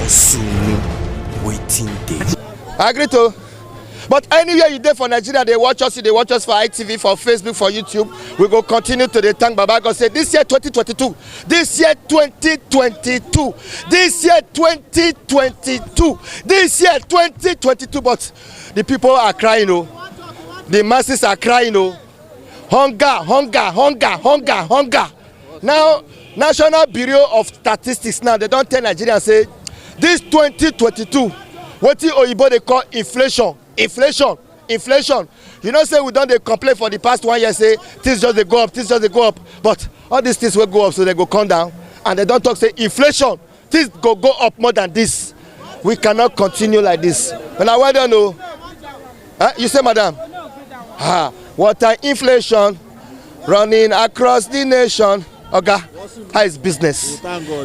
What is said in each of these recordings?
Osunu waiting day. I agree to. But anywhere you there for Nigeria, they watch us for ITV, for Facebook, for YouTube. We go continue to the thank Baba God say this year 2022, this year 2022, this year 2022, this year 2022. But the people are crying, oh. The masses are crying, oh. Hunger. Now, National Bureau of Statistics now they don't tell Nigerians say this 2022, what the Oyibo they call inflation. You know say we don't they complain for the past 1 year say things just they go up, but all these things will go up so they go come down, and they don't talk say inflation things go up more than this. We cannot continue like this. But now why don't know? You say, madam? Water inflation running across the nation. Okay, how is business?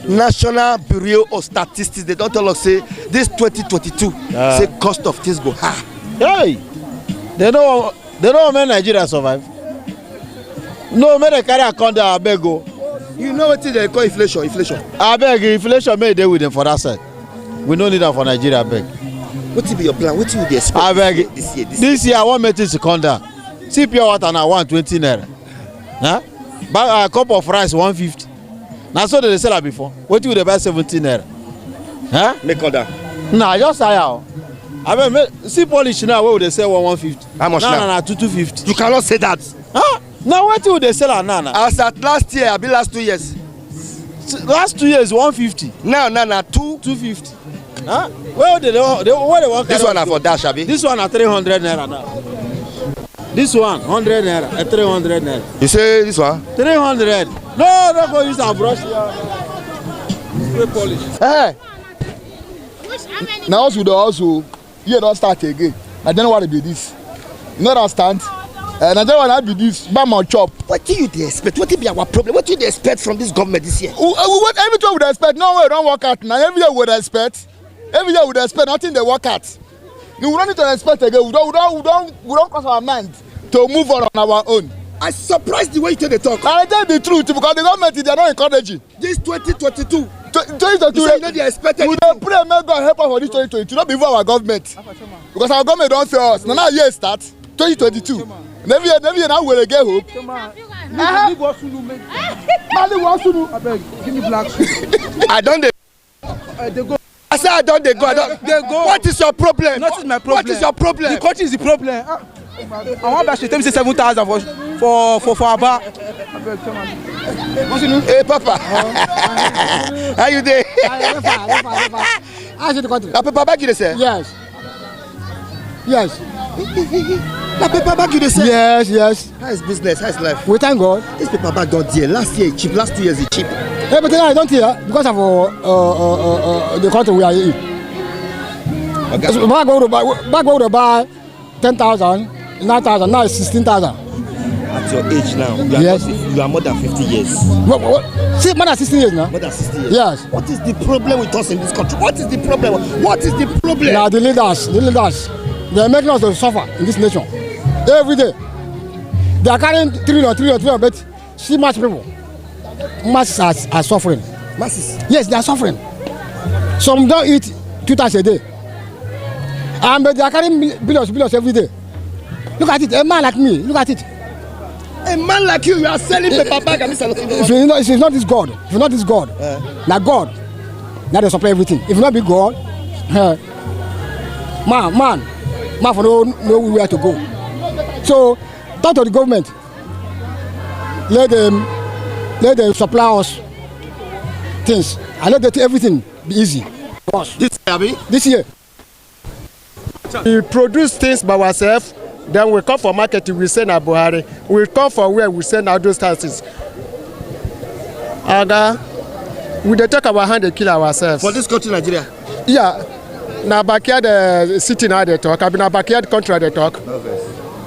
National Bureau of Statistics they don't tell us say this 2022 say cost of things go high. Hey, they don't make Nigeria survive. No, make they carry a country abeg go. You know what they call inflation? Abeg, inflation may deal with them for that side. We don't need that for Nigeria abeg. What will be your plan? What will you expect abeg this year? I want me to come down. See pure water now 120 naira. Huh? Buy a cup of rice 150. Now so they sell it before. What will they buy 17 naira? Huh? Make order. Nah, just say I mean, see Polish now, where would they sell 150? How much now? No, 250. You cannot say that. Huh? Now, what would they sell now? As at last year, I be last 2 years. Last 2 years, 150. Now, 250. Huh? Where they want? This one are for dash, abi? This one are 300 naira now. This one, 100 naira, 300 naira. You say this one? 300. No, don't go use our brush. Spray polish. Hey. Now also. You don't start again. I don't know what to be this. You know that stand? And I don't want to be this. Buy my chop. What do you expect? What will be our problem? What do you expect from this government this year? What every time we expect? No way, don't work out. Now every year we expect. Every year we expect. Nothing they work out. You don't need to expect again. We don't cross our mind to move on our own. I'm surprised the way you tell the talk. I tell the truth because the government they are not encouraging. This 2022. 2022. You know they expected. We don't pray may God help us for this 2022. Not before our government. Because our government don't fail us. Now year start 2022. Never year now we get hope. Give me black. I don't. They go. I said I don't. They go. They go. What is your problem? Not is my problem. What is your problem? The country is the problem. I want to tell me say 7,000 for Aba. Hey Papa, how you there? How's the country? Papa back you say? Yes. Papa back you say? Yes. How is business? How is life? We thank God. This paper bag don't dear. Last year it cheap. Last 2 years it cheap. Hey, but I don't hear because of the country we are in. Okay. So back go to buy 10,000, 9,000. Now it's 16,000. At your age now, you are more than 50 years. What? See, more than 16 years now. More than 60 years. Yes. What is the problem with us in this country? What is the problem? Now the leaders, they are making us to suffer in this nation every day. They are carrying trillion, but see much people. Masses are suffering. Masses? Yes, they are suffering. Some don't eat 2 times a day. But they are carrying billions every day. Look at it, a man like me, look at it. A man like you are selling paper bag and if it's not this God, like God, now they supply everything. If not be God, man for no where to go. So, talk to the government. Let them supply us things and let everything be easy for us. This year. We produce things by ourselves, then we come for market, we send our Buhari. We come for where we send out those things. And we take our hand and kill ourselves. For this country, Nigeria? Yeah. Now backyard city now they talk. I mean, backyard country they talk.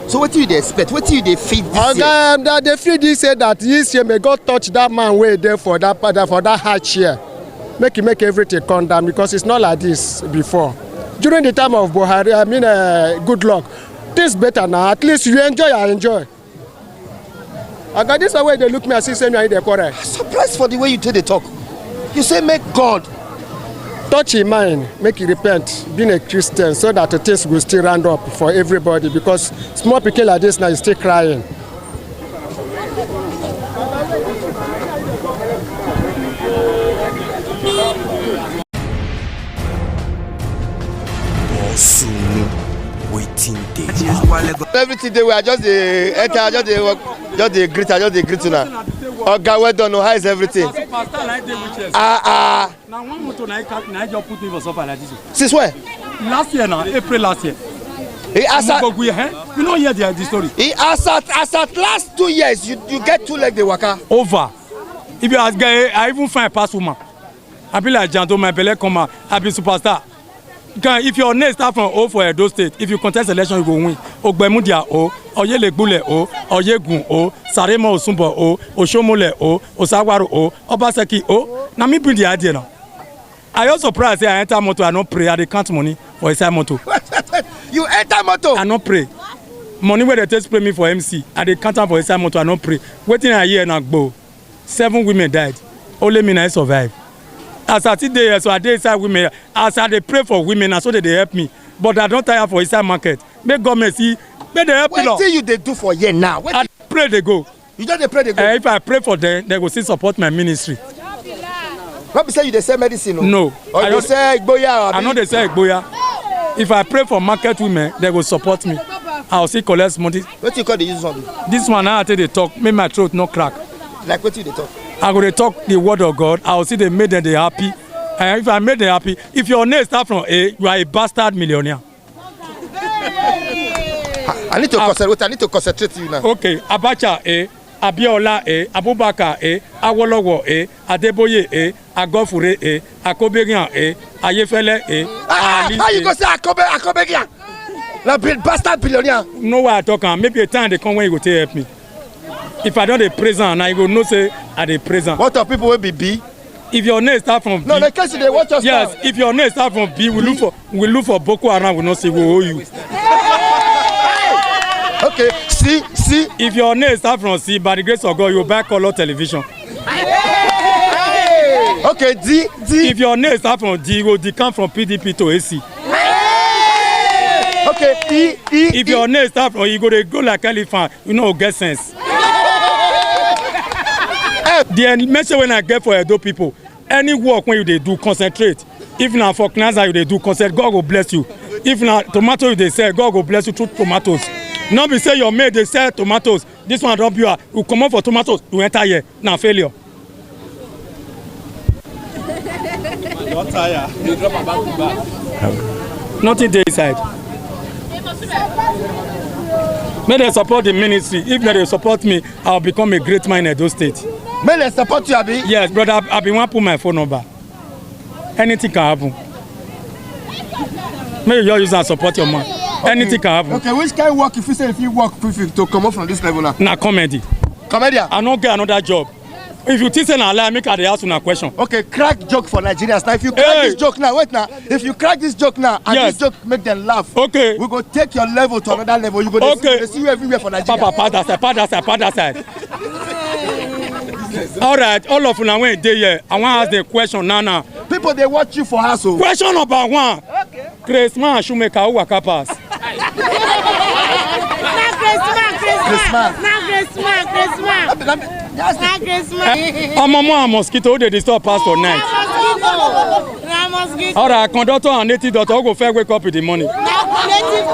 So what do you expect? What do you feed this year? They feed this year that this year may God touch that man way there for that high chair. Make everything come down because it's not like this before. During the time of Buhari, I mean, good luck. This better now. At least you enjoy, I enjoy. I got this way they look me and see me in the quarrel. Surprised for the way you tell the talk. You say make God touch him mind, make he repent, being a Christian, so that the things will still round up for everybody. Because small pikin like this now is still crying. Bosunmu, wetin dey Everything they were just the enter, just the work, just the greet now. Oga, well done. How is everything? Now one motor na just put me for suffer like this. Since when? Last year now, April last year. You know hear the story. As at last 2 years, you get 2 legs the waka. Over. If you ask guy, I even find a pass woman. I be like Janto, my belly come out. I be superstar. If your name start from O for Edo State, if you contest election, you go win. Ogbemudia O, Oyelegbule O, Oyegun O, Saremo Osumbo O, Oshomole O, Osagwaro O, Obaseki O. Now me bring the idea now. I also surprised say I enter motor, I don't pray, I dey count money for inside motor. You enter motor? I don't pray. Money where they take spray me for MC, I dey count am for inside motor, I don't pray. Waiting a year now go. 7 women died. Only me I survive. As I sit there, so I dey inside women. As I dey pray for women, so they help me. But I don't tire for inside market. Make government see, make they help me. What thing you dey do for here now? I pray they go. You just dey pray they go? If I pray for them, they go still support my ministry. Not be say you dey sell medicine? No. Or you dey sell Igboya? I know they sell Igboya. If I pray for market women, they go support me. I'll see collect money. What you call the use one? This one now I tell they talk, make my throat no crack. Like what you dey talk? I go to talk the word of God. I will see they made them they happy. And if I made them happy, if your name start from A, you are a bastard millionaire. I need to concentrate. I need to concentrate you now. Okay, Abacha A, Abiola A, Abubakar A, Awolowo A, Adeboye A, Agofure A, Akobegyan A, Ayefele A. How you go say Akobegyan? Like bastard billionaire. No way I talk. Maybe a time they come when you go to help me. If I don't dey present, now you go know say I dey present. What of people will be B? If your name start from B. No, the case they watch us. Yes, if your name start from B, we look for Boko Haram. We not say we owe you. Okay, see. If your name start from C, by the grace of God, you buy color television. Okay, D. If your name start from D, you go decamp from PDP to AC. Okay, E. If your name start from, you go like elephant. You know, get sense. The message when I get for Edo people, any work when you dey do, concentrate. If na for Knaza you dey do, concentrate, God will bless you. If na tomato you dey sell, God will bless you through tomatoes. Not be say your mate dey sell tomatoes, this one drop you come out for tomatoes, you enter here, na failure. Don't tire. You drop a back to back. Nothing dey inside. May they support the ministry. If they support me, I'll become a great man in Edo State. May they support you, Abi? Yes, brother, I've been one put my phone number. Anything can happen. May you use and support your man. Okay. Anything can happen. Okay, which kind of work if you work to come up from this level now? Na comedy. Comedian? I don't get another job. If you think say na lie, make I dey ask una question. Okay, crack joke for Nigerians. Now, if you crack this joke now, wait now. If you crack this joke now, and this joke make them laugh, okay, we go take your level to another level. You go see you everywhere for Nigeria. Papa, pass that side. All right, all of una when dey here, I wan ask the question now. People they watch you for house. Question number 1. Okay. Christmas shoemaker who waka pass. Mosquito they disturb pass for night. All right, conductor and native doctor who go fair wake up in the morning. Native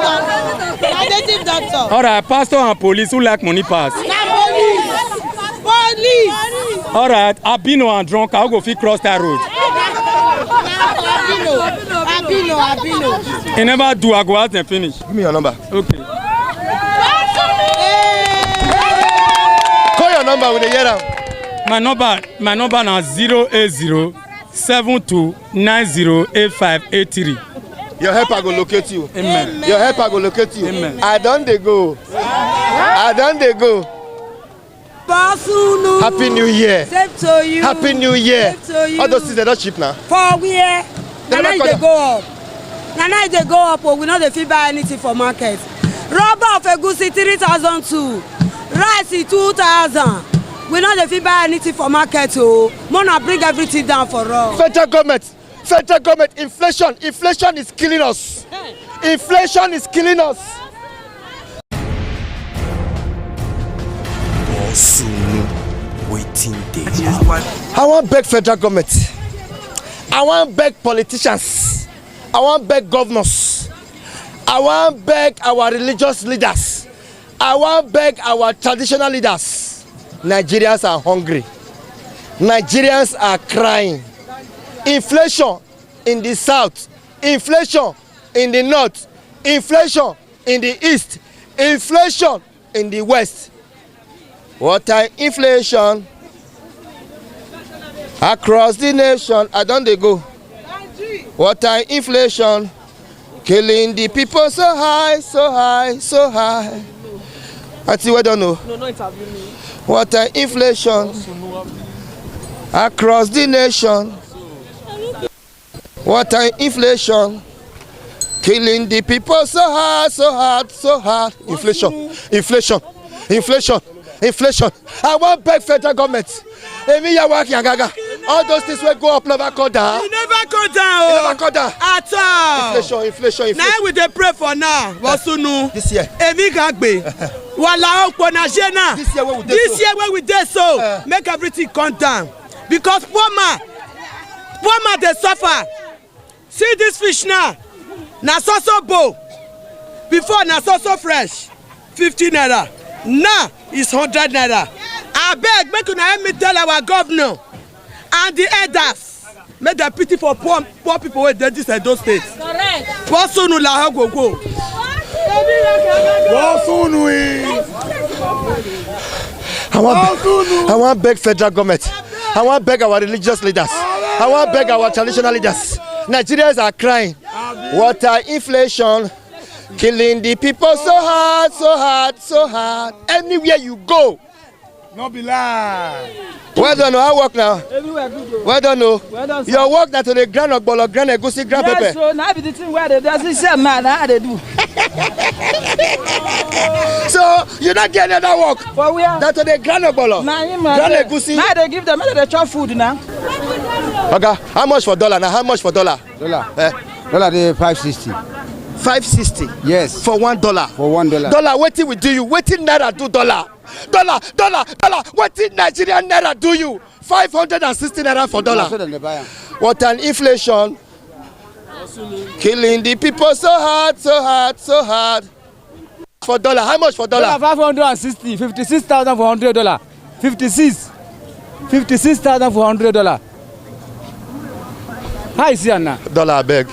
doctor. All right, pastor and police who like money pass. Police. All right, Abino and drunk who go fit cross that road. Abino. He never do. I go ask them finish. Give me your number. Okay. Call your number when they hear them. My number now 08072908583. Your helper go locate you. Amen. Your helper go locate you. Amen. I don't they go. Basunu. Happy New Year. Same to you. Happy New Year. Same to you. All those things they not cheap now. For where? Now they go up. Now they go up, but we know they fit buy anything for market. Rubber of egusi 3,002. Rice 2,000. We know they fit buy anything for market. Oh, Mona bring everything down for us. Federal Federal government, inflation is killing us. Inflation is killing us. I want beg federal government. I want beg politicians. I want beg governors. I want beg our religious leaders. I want beg our traditional leaders. Nigerians are hungry. Nigerians are crying. Inflation in the south, inflation in the north, inflation in the east, inflation in the west. What an inflation across the nation. I don't they go. What an inflation killing the people so high, so high, so high. I see, I don't know. No, interview me. What an inflation across the nation. What an inflation killing the people so hard, so hard, so hard. Inflation, inflation, inflation, inflation. I want beg federal government. All those things will go up, never go down. You never go down. You never go down. At all. Inflation, inflation, inflation. Now we dey pray for now. Wasunu. This year. Emi gagbe. Wala okpo na jena. This year where we dey. This year where we dey so make everything come down. Because poor man dey suffer. See this fish now. Na so bow. Before na so fresh. 50 naira. Now it's 100 naira. Abeg make una help me tell our governor and the elders make dem pity for poor people wey dey this Edo state. Correct. Wasunu la go go. Wasunu. I want beg federal government. I want beg our religious leaders. I want beg our traditional leaders. Nigerians are crying. Water inflation killing the people so hard, so hard, so hard. Anywhere you go. No be lie. Well done, I work now. Everywhere good. Well done, no. Well done, your work now to the grand ogbolo, grand egusi, grand pepper. Yes, so now be the thing where they do. See, man, how they do. So you not get another work. For where? That to the grand ogbolo, grand egusi. Now they give them, they chop food now. Okay, how much for dollar now? How much for dollar? Dollar. Dollar dey 560. 560. Yes. For $1. For $1. Dollar, waiting we do you. Waiting naira do dollar. Dollar. Waiting Nigerian naira do you. 560 naira for dollar. What an inflation. Killing the people so hard, so hard, so hard. For dollar, how much for dollar? 560. 56,000 for $100. 56,000 for $100. How is it now? Dollar, I beg.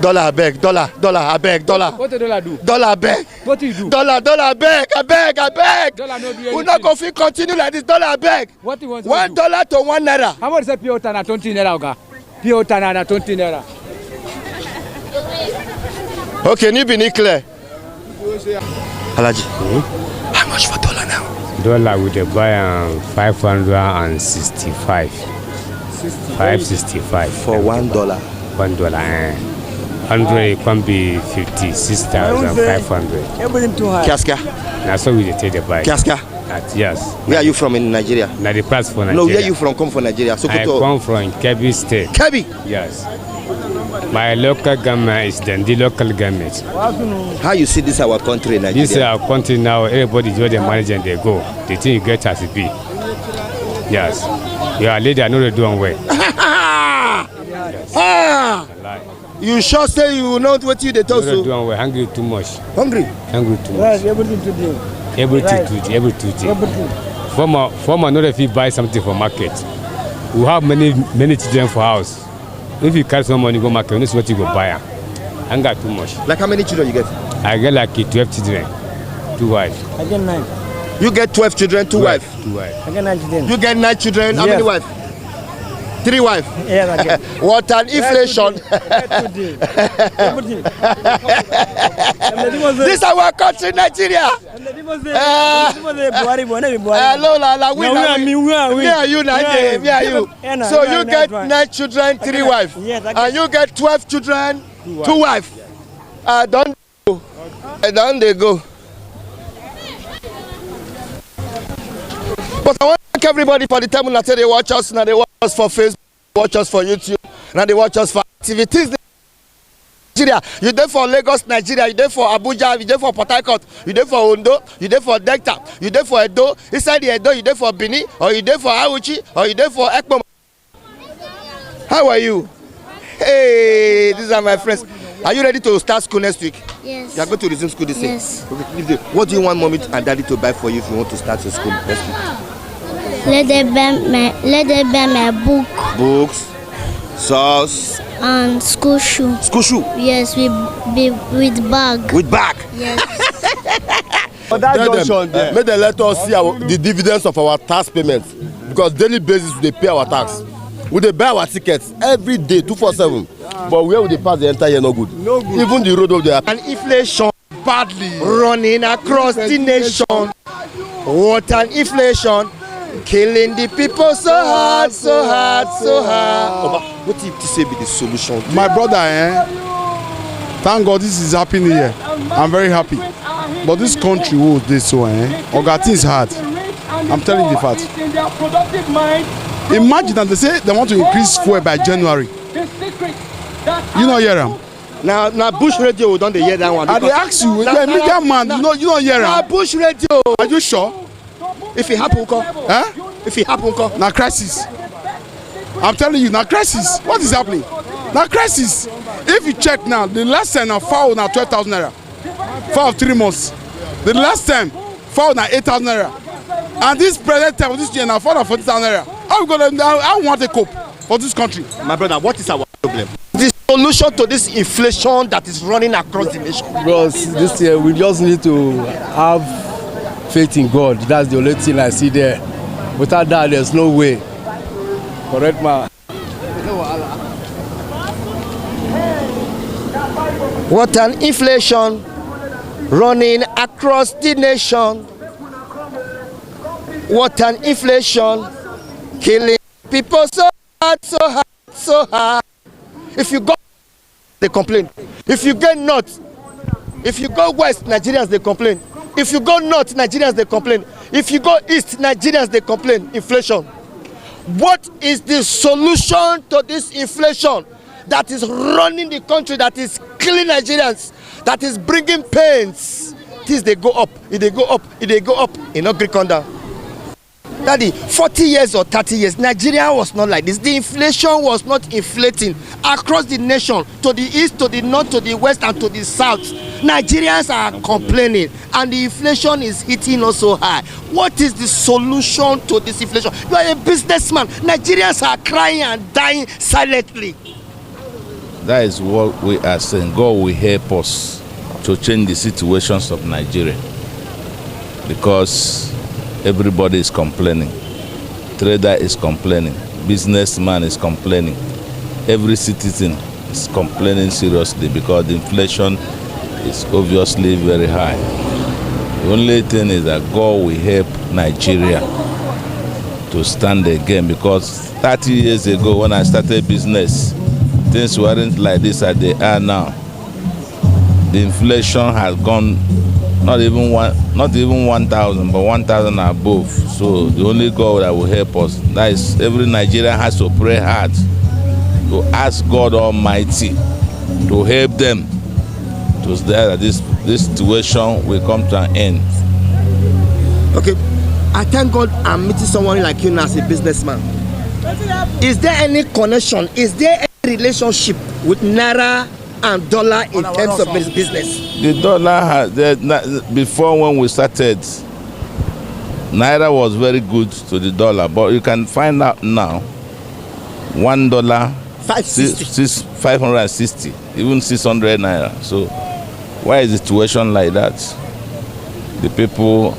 Dollar, I beg. Dollar, I beg. Dollar. What the dollar do? Dollar, I beg. What do you do? Dollar, I beg. Dollar no do anything. We're not going to continue like this. Dollar, I beg. What do you want? $1 to 1 naira. How much is pure water na 20 naira, oga? Pure water na 20 naira. Okay, you be clear. Alaji, how much for dollar now? Dollar we dey buy 565. 565 for $1. $1. 100 can be 56,500. Everything too high. Kiaska. Now so we dey take the buy. Kiaska. Yes. Where are you from in Nigeria? Now the price for Nigeria. No, where you from? Come from Nigeria. So I come from Kebbi State. Kebbi. Yes. My local government is then the local government. How you see this our country, Nigeria? This is our country now. Everybody do the manage and they go. The thing you get as it be. Yes. Your leader know they doing well. Yes. You sure say you know what you they talk so? Doing well. Hungry too much. Hungry too much. Right, everything to do. Everything. Former know if you buy something for market. We have many children for house. If you carry some money go market, this is what you go buy. I got too much. Like how many children you get? I get like 12 children, 2 wives. I get 9. You get 12 children, 2 wives. 2 wives. I get 9 children. You get 9 children. How many wives? 3 wives. Yes, I get. What an inflation! This is our country, Nigeria. Hello, me and you, me and you. So you get 9 children, 3 wives, and you get 12 children, 2 wives. Don't they go? But I want to thank everybody for the time when they watch us. Now they watch us for Facebook, watch us for YouTube. Now they watch us for activities. Nigeria, you there for Lagos, Nigeria, you there for Abuja, you there for Port Harcourt, you there for Ondo, you there for Delta, you there for Edo, inside the Edo, you there for Benin, or you there for Auchi, or you there for Ekpom. How are you? Hey, these are my friends. Are you ready to start school next week? Yes. You are going to resume school this year? Yes. Okay. What do you want mommy and daddy to buy for you if you want to start your school next week? Let them buy my book. Books, socks, and school shoe. School shoe? Yes, with bag. With bag? Yes. For that junction, may they let us see the dividends of our tax payments, because daily basis they pay our tax. We dey buy our tickets every day 247, but where we dey pass the entire year no good. No good. Even the road of the and inflation badly running across the nation. What an inflation, killing the people so hard, so hard, so hard. What do you say be the solution? My brother, thank God this is happening here. I'm very happy. But this country will this so Ogati is hard. I'm telling you the fact. Imagine that they say they want to increase fuel by January. You know hear them. Now Bush Radio don't they hear that one? They ask you, you're a media man, you don't hear them. Now Bush Radio. Are you sure? If it happen, if it happen, now crisis. I'm telling you, now crisis. What is happening? Now crisis. If you check now, the last time I found now 12,000 naira. For 3 months. The last time found now 8,000 naira. And this present time, this year now found 40,000 naira. How want to cope for this country? My brother, what is our problem? The solution to this inflation that is running across the nation. Because this year we just need to have faith in God. That's the only thing I see there. Without that, there's no way. Correct, man. What an inflation running across the nation. What an inflation killing people so hard, so hard, so hard. If you go, they complain. If you get north, if you go west, Nigerians they complain. If you go north, Nigerians they complain. If you go east, Nigerians they complain. Inflation. What is the solution to this inflation that is running the country, that is killing Nigerians, that is bringing pains? Things they go up, if they go up, if they go up, in no Greek under. Daddy, 40 years or 30 years, Nigeria was not like this. The inflation was not inflating across the nation, to the east, to the north, to the west, and to the south. Nigerians are complaining, and the inflation is hitting us so high. What is the solution to this inflation? You are a businessman. Nigerians are crying and dying silently. That is what we are saying. God will help us to change the situations of Nigeria, because everybody is complaining. Trader is complaining. Businessman is complaining. Every citizen is complaining seriously because the inflation is obviously very high. The only thing is that God will help Nigeria to stand again, because 30 years ago when I started business, things weren't like this as they are now. The inflation has gone not even 1,000, but 1,000 above. So the only God that will help us, that is, every Nigerian has to pray hard to ask God Almighty to help them to say that this situation will come to an end. Okay, I thank God I'm meeting someone like you now as a businessman. Is there any connection? Is there any relationship with Naira and dollar in terms of business? The dollar has, before when we started, Naira was very good to the dollar, but you can find out now, $1, 560, even 600 Naira. So why is the situation like that? The people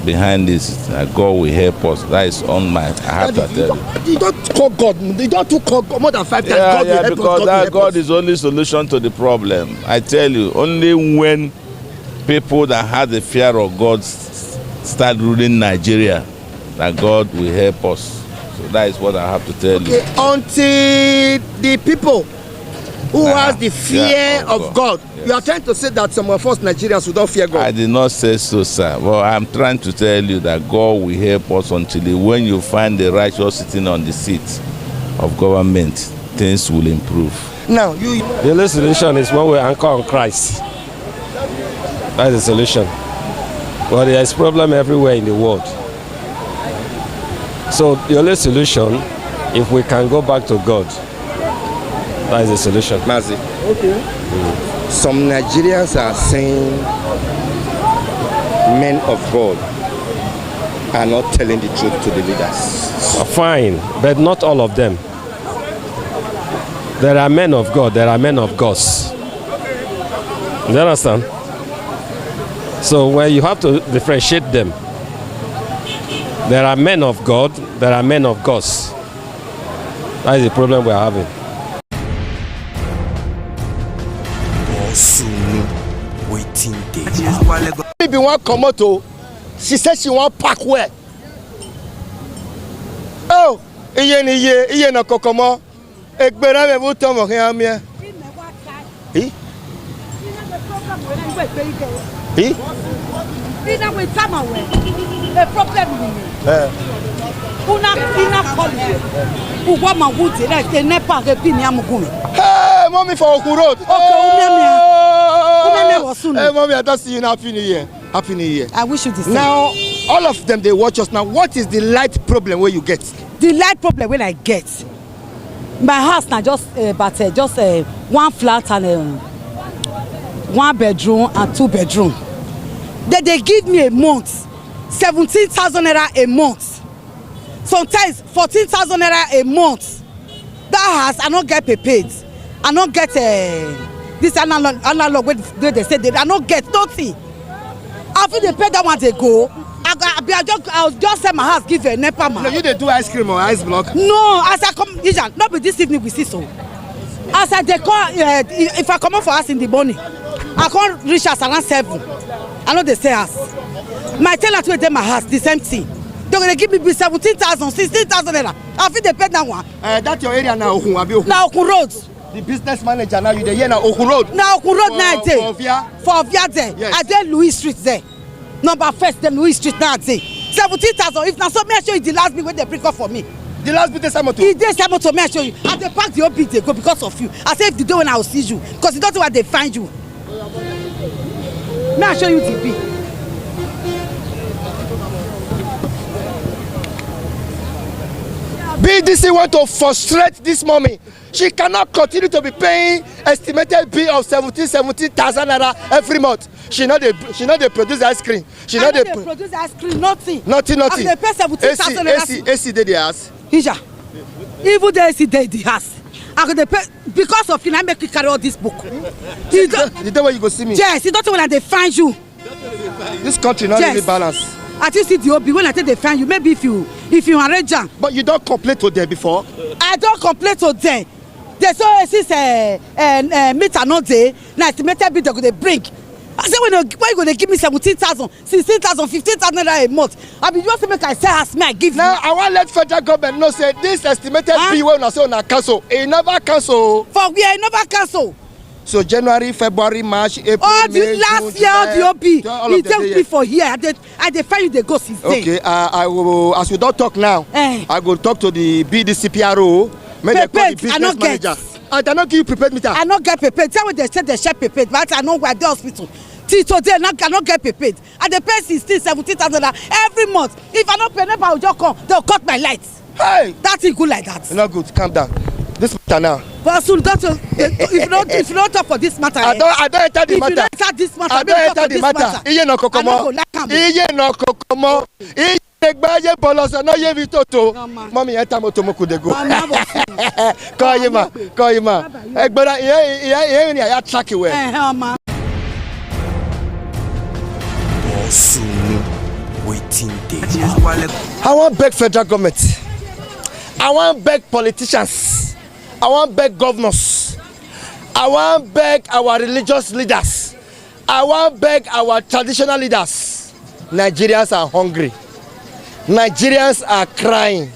behind this, God will help us. That is on my heart to tell you. You don't call God. You don't call God more than 5 times. God will help because us. God is the only solution to the problem. I tell you, only when people that have the fear of God start ruling Nigeria, that God will help us. So that is what I have to tell you. Until the people who has the fear of God. Yes. You are trying to say that some of us Nigerians who don't fear God. I did not say so, sir. Well, I'm trying to tell you that God will help us until when you find the righteous sitting on the seat of government, things will improve. Now, the only solution is when we anchor on Christ. That's the solution. But there is problem everywhere in the world. So the only solution, if we can go back to God, that is the solution. Mazi. Okay. Some Nigerians are saying men of God are not telling the truth to the leaders. Fine, but not all of them. There are men of God, there are men of gods. You understand? So when you have to differentiate them, there are men of God, there are men of gods. That is the problem we are having. Waiting day. Maybe one komoto, she said she want pack where. Oh, iye na kokomo. Egbera me bu tomo ke amia. Eh? Eh? Ina we tama we. A problem ni. Una policy. Uwa ma wuti na te nepa ke bi ni amugumi. Hey, mommy for Okun Road. Okay, hey, mommy, I don't see you now. Happy New Year. Happy New Year. I wish you the same. Now, all of them, they watch us. Now, what is the light problem where you get? The light problem when I get. My house now just one flat and 1 bedroom and 2 bedroom. They give me a month 17,000 naira a month. Sometimes 14,000 naira a month. That house I don't get paid. I don't get this analog where they say I don't get nothing. After they pay that one they go. I'll just sell my house, give you a NEPA man. No, you dey do ice cream or ice block? No, as I come, not be this evening we see so. As I dey call, if I come out for us in the morning, I can't reach us around 7. I know they say us. My tenant will take my house, the same thing. They're gonna give me 17,000, 16,000 naira. I feel they pay that one. That's your area now, Okun Abi. Now Okun Road. The business manager now you dey here now Okun Road. Now Okun Road now dey. For Ovia there. Yes. I dey Louis Street there. Number first, then Louis Street now dey. 17,000. If now so me I show you the last bit when they bring up for me. The last bit is Samoto. He did Samoto, me I show you. And they pack the OP they go because of you. I say if the day when I will see you, because you don't know where they find you. Me I show you the bill. BDC want to frustrate this mommy. She cannot continue to be paying estimated bill of 17,000 naira every month. She not dey produce ice cream. She not dey produce ice cream. Nothing. Nothing. I dey pay 17,000 naira. AC dey the house. Hija, even the AC dey the house. I go dey pay because of you. I make you carry all this book. The day when you go see me. Yes, you don't know when they find you. This country not really balanced. I just see the OB when I tell they find you. Maybe if you arrange them. But you don't complain to them before. I don't complain to them. They say since meter not there, now estimated bill they bring. I say when you gonna give me 17,000, 16,000, 15,000 naira a month? I be just make I say ask me I give now, you. I want let federal government know say this estimated bill when I say on a cancel, it never cancel. For where it never cancel. So January, February, March, April, all May, the last June, year July, of the OB, he take me for here. I dey find you they go since then. Okay, I will. As we don't talk now, I go talk to the BDC PRO. May they call the business manager. I cannot give you prepared meter. I not get prepared. Tell me they say they share prepared, but I know where the hospital. Till today, I cannot get prepared. And they pay 16,000, 17,000 every month. If I don't pay, never will just come. They'll cut my lights. Hey, that's it good like that. It's not good. Calm down. This matter now. But soon, if you don't talk for this matter, I don't enter the matter. If you don't enter this matter, I don't enter the matter. Iye no kokomo. Iye no kokomo. Iye negbaye boloso no ye vitoto. Mommy enter moto moku de go. Call you ma. Egbera iye ni aya track we. I want beg federal government. I want beg politicians. I want beg governors. I want beg our religious leaders. I want beg our traditional leaders. Nigerians are hungry. Nigerians are crying.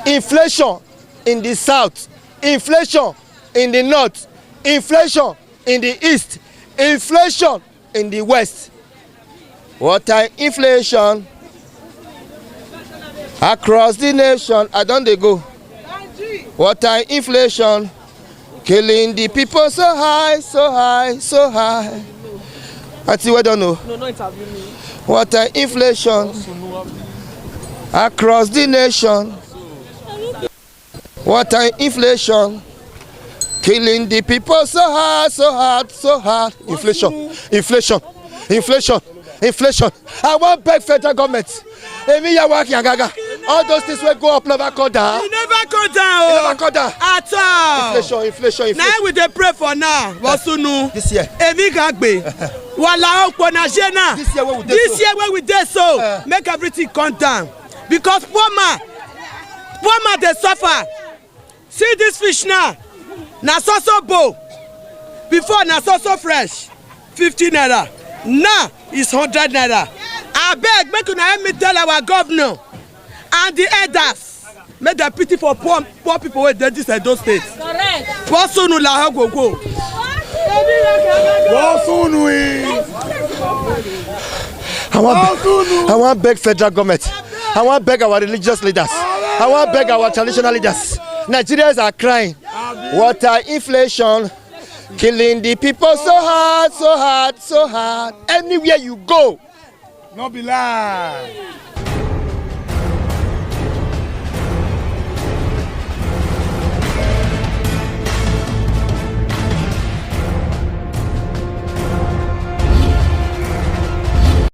Inflation in the south, inflation in the north, inflation in the east, inflation in the west. What time inflation across the nation? I don't they go. Water inflation, killing the people so high, so high, so high. Auntie, we don't know. No, interview me. Water inflation across the nation. Water inflation, killing the people so hard, so hard, so hard. Inflation, inflation, inflation, inflation. I want beg federal government. All those things will go up, never come down. E never come down. Never come down. At all. Inflation, inflation, inflation. Now we dey pray for now. Wasunu. This year. Emi gagbe. Wala okpo na jena. This year where we dey so. This year where we dey so. Make everything come down. Because poor man dey suffer. See this fish now. Na so bow. Before na so fresh. 50 naira. Now it's 100 naira. Abeg make una help me tell our governor and the elders make dem pity for poor people wey dey this Edo state. Correct. Wasunu la go go. Wasunu. I want beg federal government. I want beg our religious leaders. I want beg our traditional leaders. Nigerians are crying. Water inflation, killing the people so hard, so hard, so hard. Anywhere you go. No be lie.